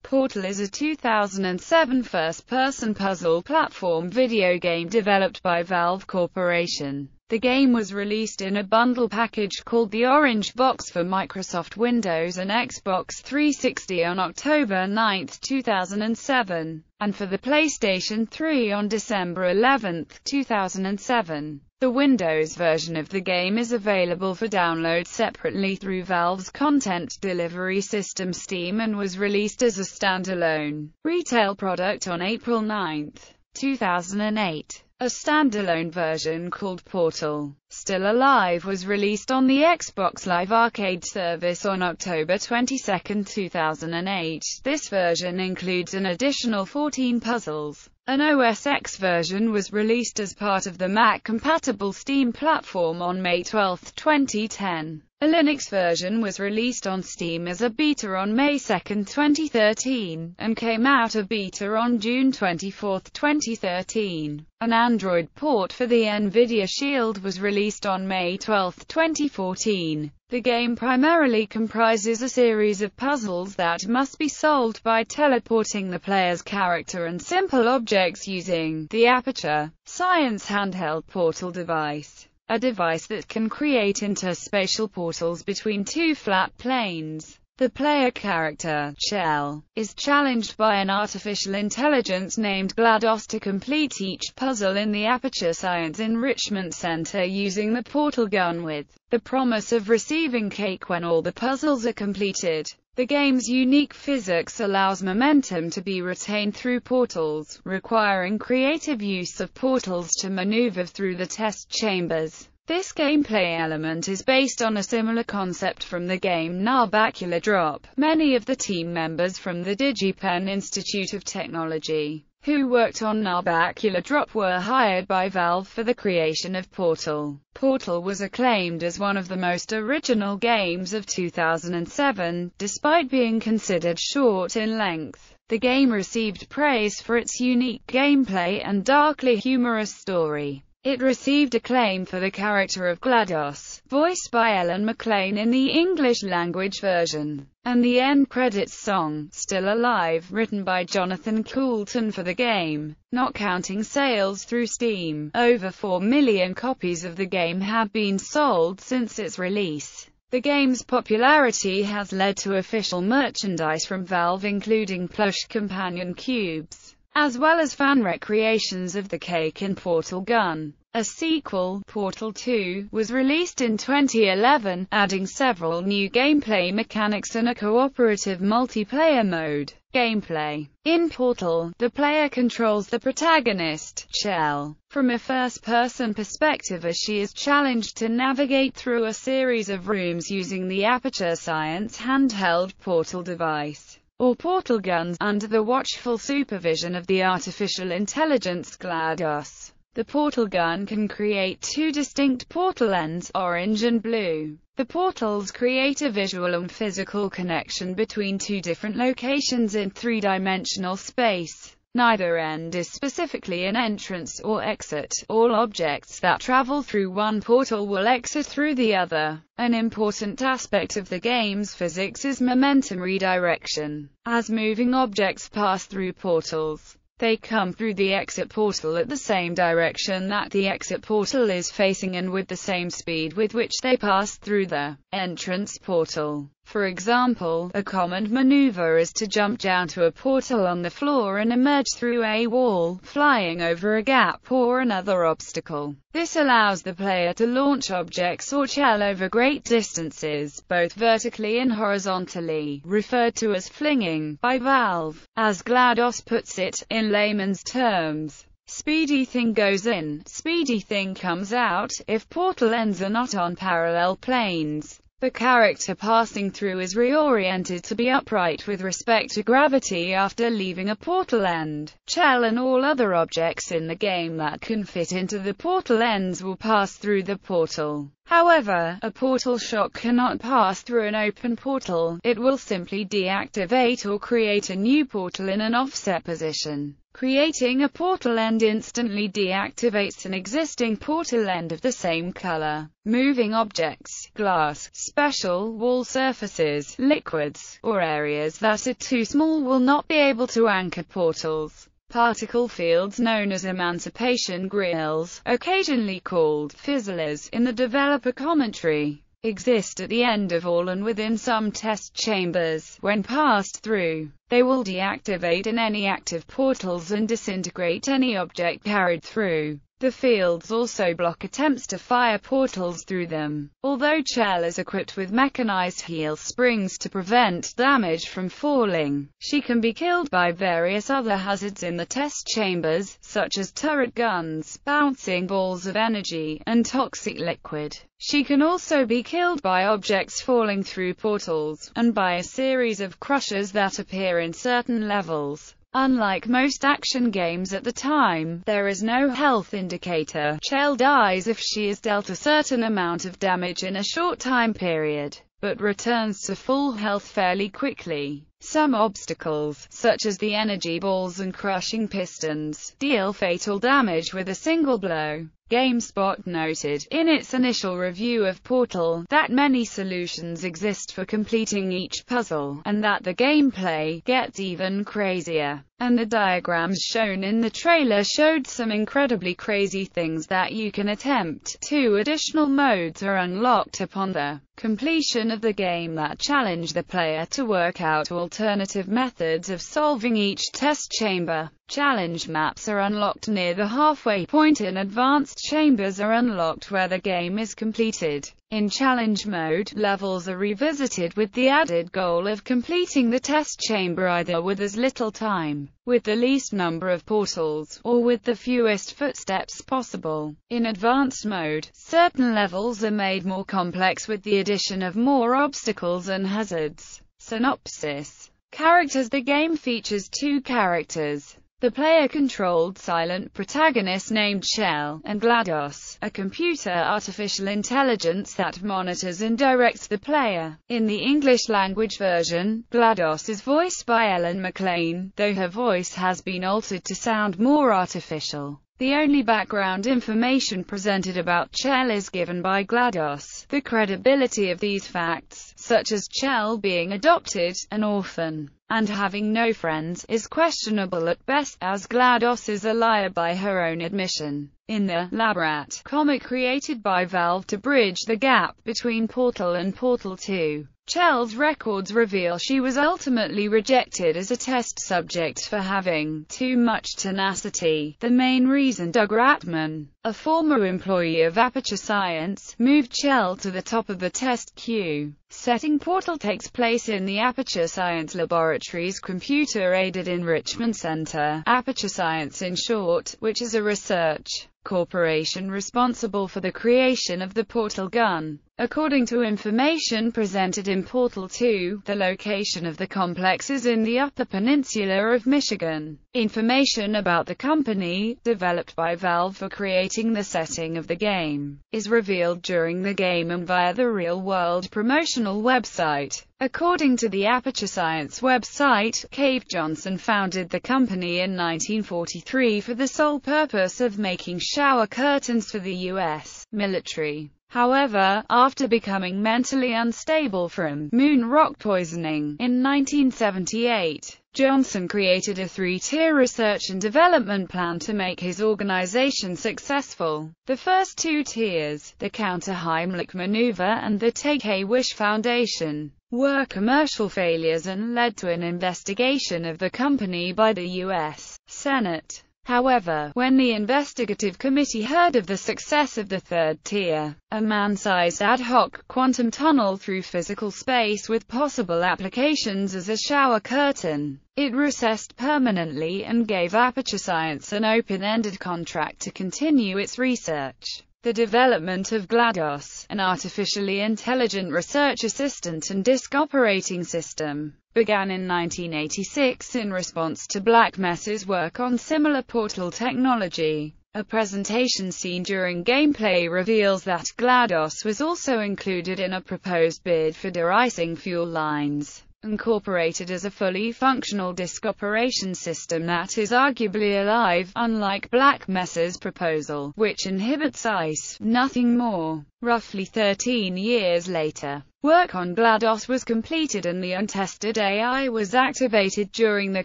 Portal is a 2007 first-person puzzle platform video game developed by Valve Corporation. The game was released in a bundle package called the Orange Box for Microsoft Windows and Xbox 360 on October 9, 2007, and for the PlayStation 3 on December 11, 2007. The Windows version of the game is available for download separately through Valve's content delivery system Steam and was released as a standalone retail product on April 9, 2008. A standalone version called Portal.Still Alive was released on the Xbox Live Arcade service on October 22, 2008. This version includes an additional 14 puzzles. An OS X version was released as part of the Mac-compatible Steam platform on May 12, 2010. A Linux version was released on Steam as a beta on May 2, 2013, and came out of beta on June 24, 2013. An Android port for the NVIDIA Shield was released on May 12, 2014. The game primarily comprises a series of puzzles that must be solved by teleporting the player's character and simple objects using the Aperture Science handheld portal device, a device that can create interspatial portals between two flat planes. The player character, Shell, is challenged by an artificial intelligence named GLaDOS to complete each puzzle in the Aperture Science Enrichment Center using the portal gun with the promise of receiving cake when all the puzzles are completed. The game's unique physics allows momentum to be retained through portals, requiring creative use of portals to maneuver through the test chambers. This gameplay element is based on a similar concept from the game Narbacular Drop. Many of the team members from the DigiPen Institute of Technology, who worked on Narbacular Drop, were hired by Valve for the creation of Portal. Portal was acclaimed as one of the most original games of 2007, despite being considered short in length. The game received praise for its unique gameplay and darkly humorous story. It received acclaim for the character of GLaDOS, voiced by Ellen McLean in the English-language version, and the end credits song, Still Alive, written by Jonathan Coulton for the game. Not counting sales through Steam, over 4 million copies of the game have been sold since its release. The game's popularity has led to official merchandise from Valve including plush companion cubes, as well as fan recreations of the cake and portal gun. A sequel, Portal 2, was released in 2011, adding several new gameplay mechanics and a cooperative multiplayer mode. Gameplay. In Portal, the player controls the protagonist, Shell, from a first-person perspective as she is challenged to navigate through a series of rooms using the Aperture Science handheld portal device, or portal guns, under the watchful supervision of the artificial intelligence GLaDOS. The portal gun can create two distinct portal ends, orange and blue. The portals create a visual and physical connection between two different locations in three-dimensional space. Neither end is specifically an entrance or exit. All objects that travel through one portal will exit through the other. An important aspect of the game's physics is momentum redirection. As moving objects pass through portals, they come through the exit portal at the same direction that the exit portal is facing and with the same speed with which they pass through the entrance portal. For example, a common maneuver is to jump down to a portal on the floor and emerge through a wall, flying over a gap or another obstacle. This allows the player to launch objects or shell over great distances, both vertically and horizontally, referred to as flinging by Valve. As GLaDOS puts it, in layman's terms, speedy thing goes in, speedy thing comes out, if portal ends are not on parallel planes. The character passing through is reoriented to be upright with respect to gravity after leaving a portal end. Shell and all other objects in the game that can fit into the portal ends will pass through the portal. However, a portal shock cannot pass through an open portal. It will simply deactivate or create a new portal in an offset position. Creating a portal end instantly deactivates an existing portal end of the same color. Moving objects, glass, special wall surfaces, liquids, or areas that are too small will not be able to anchor portals. Particle fields known as emancipation grills, occasionally called fizzlers in the developer commentary, exist at the end of all and within some test chambers. When passed through, they will deactivate in any active portals and disintegrate any object carried through. The fields also block attempts to fire portals through them. Although Chell is equipped with mechanized heel springs to prevent damage from falling, she can be killed by various other hazards in the test chambers, such as turret guns, bouncing balls of energy, and toxic liquid. She can also be killed by objects falling through portals, and by a series of crushers that appear in certain levels. Unlike most action games at the time, there is no health indicator. Chell dies if she is dealt a certain amount of damage in a short time period, but returns to full health fairly quickly. Some obstacles, such as the energy balls and crushing pistons, deal fatal damage with a single blow. GameSpot noted, in its initial review of Portal, that many solutions exist for completing each puzzle, and that the gameplay gets even crazier. And the diagrams shown in the trailer showed some incredibly crazy things that you can attempt. 2 additional modes are unlocked upon the completion of the game that challenge the player to work out alternative methods of solving each test chamber. Challenge maps are unlocked near the halfway point and advanced chambers are unlocked where the game is completed. In challenge mode, levels are revisited with the added goal of completing the test chamber either with as little time, with the least number of portals, or with the fewest footsteps possible. In advanced mode, certain levels are made more complex with the addition of more obstacles and hazards. Synopsis. Characters. The game features 2 characters. The player-controlled silent protagonist named Chell, and GLaDOS, a computer artificial intelligence that monitors and directs the player. In the English-language version, GLaDOS is voiced by Ellen McLean, though her voice has been altered to sound more artificial. The only background information presented about Chell is given by GLaDOS. The credibility of these facts, such as Chell being adopted, an orphan, and having no friends, is questionable at best, as GLaDOS is a liar by her own admission. In the Labrat comic created by Valve to bridge the gap between Portal and Portal 2, Chell's records reveal she was ultimately rejected as a test subject for having too much tenacity. The main reason Doug Ratman, a former employee of Aperture Science, moved Chell to the top of the test queue. Setting. Portal takes place in the Aperture Science Laboratory's Computer-Aided Enrichment Center, Aperture Science in short, which is a research corporation responsible for the creation of the Portal gun. According to information presented in Portal 2, the location of the complex is in the Upper Peninsula of Michigan. Information about the company, developed by Valve for creating the setting of the game, is revealed during the game and via the real-world promotional website. According to the Aperture Science website, Cave Johnson founded the company in 1943 for the sole purpose of making shower curtains for the U.S. military. However, after becoming mentally unstable from moon rock poisoning in 1978, Johnson created a 3-tier research and development plan to make his organization successful. The first 2 tiers, the Counter-Heimlich Maneuver and the Take-A-Wish Foundation, were commercial failures and led to an investigation of the company by the U.S. Senate. However, when the investigative committee heard of the success of the 3rd tier, a man-sized ad hoc quantum tunnel through physical space with possible applications as a shower curtain, it recessed permanently and gave Aperture Science an open-ended contract to continue its research. The development of GLaDOS, an artificially intelligent research assistant and disk operating system, began in 1986 in response to Black Mesa's work on similar Portal technology. A presentation seen during gameplay reveals that GLaDOS was also included in a proposed bid for de-icing fuel lines. incorporated as a fully functional disk operation system that is arguably alive, unlike Black Mesa's proposal, which inhibits ICE, nothing more. Roughly 13 years later, work on GLaDOS was completed and the untested AI was activated during the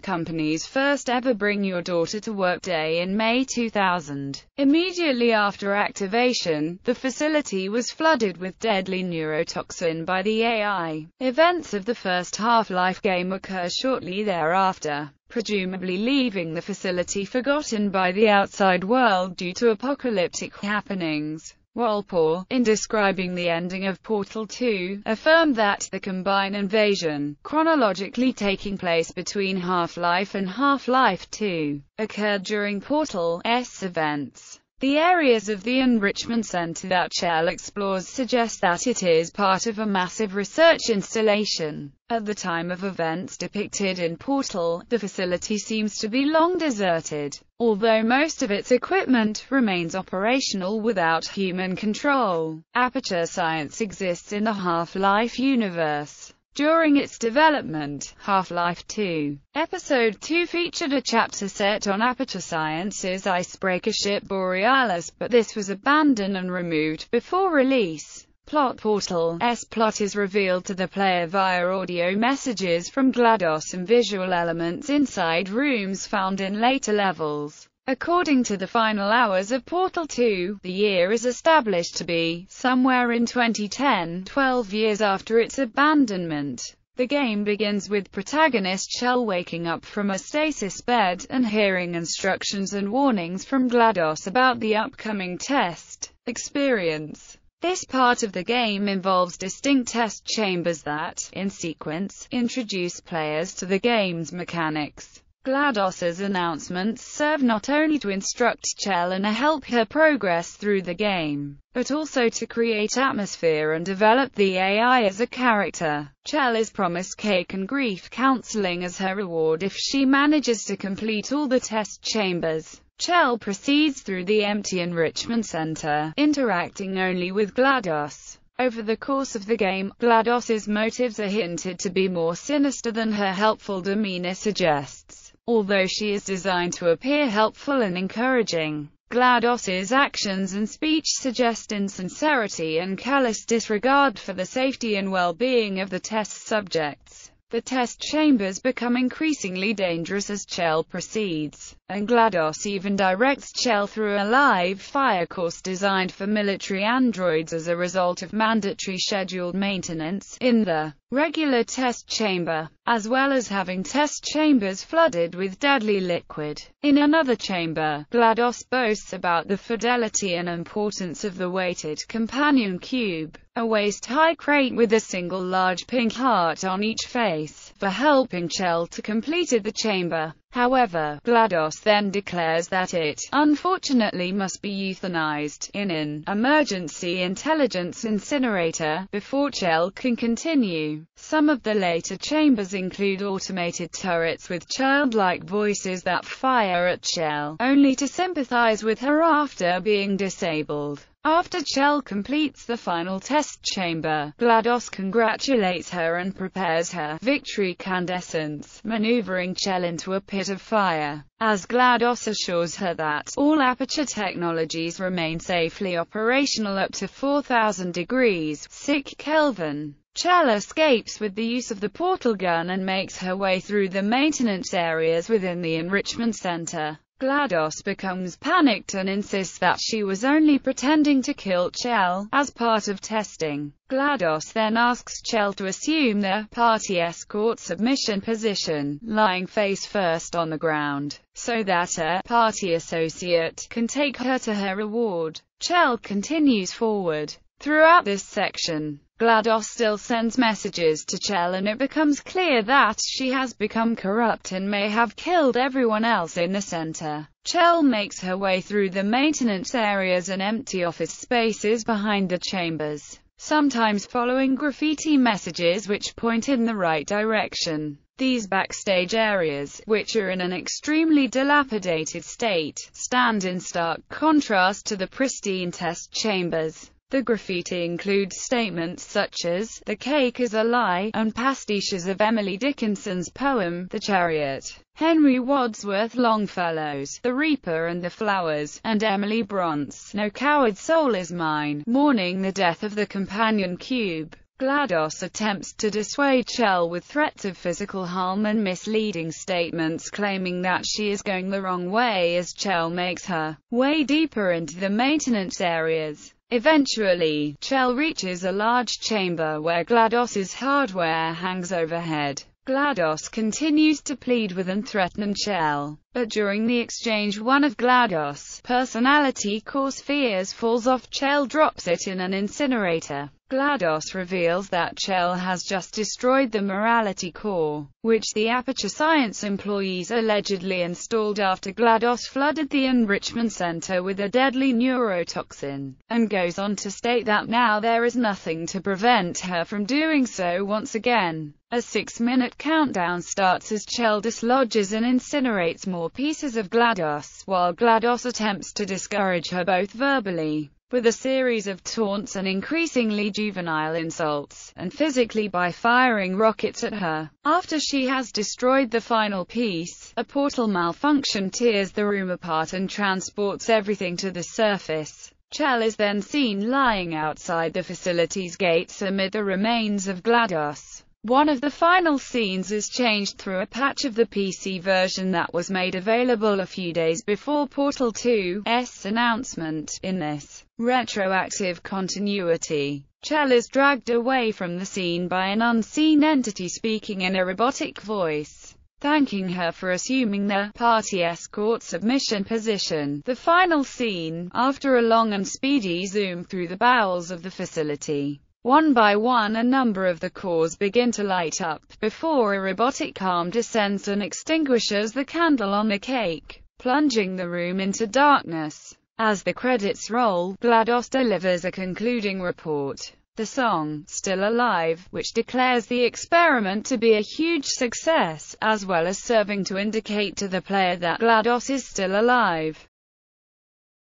company's first ever Bring Your Daughter to Work Day in May 2000. Immediately after activation, the facility was flooded with deadly neurotoxin by the AI. Events of the first Half-Life game occur shortly thereafter, presumably leaving the facility forgotten by the outside world due to apocalyptic happenings. Walpole, in describing the ending of Portal 2, affirmed that the combined invasion, chronologically taking place between Half-Life and Half-Life 2, occurred during Portal's events. The areas of the Enrichment Center that Chell explores suggest that it is part of a massive research installation. At the time of events depicted in Portal, the facility seems to be long deserted, although most of its equipment remains operational without human control. Aperture Science exists in the Half-Life universe. During its development, Half-Life 2, Episode 2 featured a chapter set on Aperture Science's icebreaker ship Borealis, but this was abandoned and removed before release. Portal's plot is revealed to the player via audio messages from GLaDOS and visual elements inside rooms found in later levels. According to the final hours of Portal 2, the year is established to be somewhere in 2010, 12 years after its abandonment. The game begins with protagonist Chell waking up from a stasis bed and hearing instructions and warnings from GLaDOS about the upcoming test experience. This part of the game involves distinct test chambers that, in sequence, introduce players to the game's mechanics. GLaDOS's announcements serve not only to instruct Chell and help her progress through the game, but also to create atmosphere and develop the AI as a character. Chell is promised cake and grief counseling as her reward if she manages to complete all the test chambers. Chell proceeds through the empty Enrichment Center, interacting only with GLaDOS. Over the course of the game, GLaDOS's motives are hinted to be more sinister than her helpful demeanor suggests. Although she is designed to appear helpful and encouraging, GLaDOS's actions and speech suggest insincerity and callous disregard for the safety and well-being of the test subjects. The test chambers become increasingly dangerous as Chell proceeds, and GLaDOS even directs Chell through a live fire course designed for military androids as a result of mandatory scheduled maintenance in the regular test chamber, as well as having test chambers flooded with deadly liquid. In another chamber, GLaDOS boasts about the fidelity and importance of the weighted companion cube, a waist-high crate with a single large pink heart on each face, for helping Chell to complete the chamber. However, GLaDOS then declares that it, unfortunately, must be euthanized in an emergency intelligence incinerator before Chell can continue. Some of the later chambers include automated turrets with childlike voices that fire at Chell, only to sympathize with her after being disabled. After Chell completes the final test chamber, GLaDOS congratulates her and prepares her victory incandescence, maneuvering Chell into a pit of fire. As GLaDOS assures her that all Aperture technologies remain safely operational up to 4,000 degrees Kelvin. Chell escapes with the use of the portal gun and makes her way through the maintenance areas within the Enrichment Center. GLaDOS becomes panicked and insists that she was only pretending to kill Chell as part of testing. GLaDOS then asks Chell to assume the party escort submission position, lying face first on the ground, so that a party associate can take her to her reward. Chell continues forward. Throughout this section, GLaDOS still sends messages to Chell and it becomes clear that she has become corrupt and may have killed everyone else in the center. Chell makes her way through the maintenance areas and empty office spaces behind the chambers, sometimes following graffiti messages which point in the right direction. These backstage areas, which are in an extremely dilapidated state, stand in stark contrast to the pristine test chambers. The graffiti includes statements such as, "The cake is a lie," and pastiches of Emily Dickinson's poem, The Chariot, Henry Wadsworth Longfellow's The Reaper and the Flowers, and Emily Brant's No Coward Soul Is Mine, mourning the death of the companion cube. GLaDOS attempts to dissuade Chell with threats of physical harm and misleading statements claiming that she is going the wrong way as Chell makes her way deeper into the maintenance areas. Eventually, Chell reaches a large chamber where GLaDOS's hardware hangs overhead. GLaDOS continues to plead with and threaten Chell, but during the exchange one of GLaDOS' personality core spheres falls off. Chell drops it in an incinerator. GLaDOS reveals that Chell has just destroyed the morality core, which the Aperture Science employees allegedly installed after GLaDOS flooded the enrichment center with a deadly neurotoxin, and goes on to state that now there is nothing to prevent her from doing so once again. A 6-minute countdown starts as Chell dislodges and incinerates more pieces of GLaDOS, while GLaDOS attempts to discourage her both verbally, with a series of taunts and increasingly juvenile insults, and physically by firing rockets at her. After she has destroyed the final piece, a portal malfunction tears the room apart and transports everything to the surface. Chell is then seen lying outside the facility's gates amid the remains of GLaDOS. One of the final scenes is changed through a patch of the PC version that was made available a few days before Portal 2's announcement. In this retroactive continuity, Chell is dragged away from the scene by an unseen entity speaking in a robotic voice, thanking her for assuming the party escort submission position. The final scene, after a long and speedy zoom through the bowels of the facility. One by one a number of the cores begin to light up, before a robotic arm descends and extinguishes the candle on the cake, plunging the room into darkness. As the credits roll, GLaDOS delivers a concluding report. The song, Still Alive, which declares the experiment to be a huge success, as well as serving to indicate to the player that GLaDOS is still alive.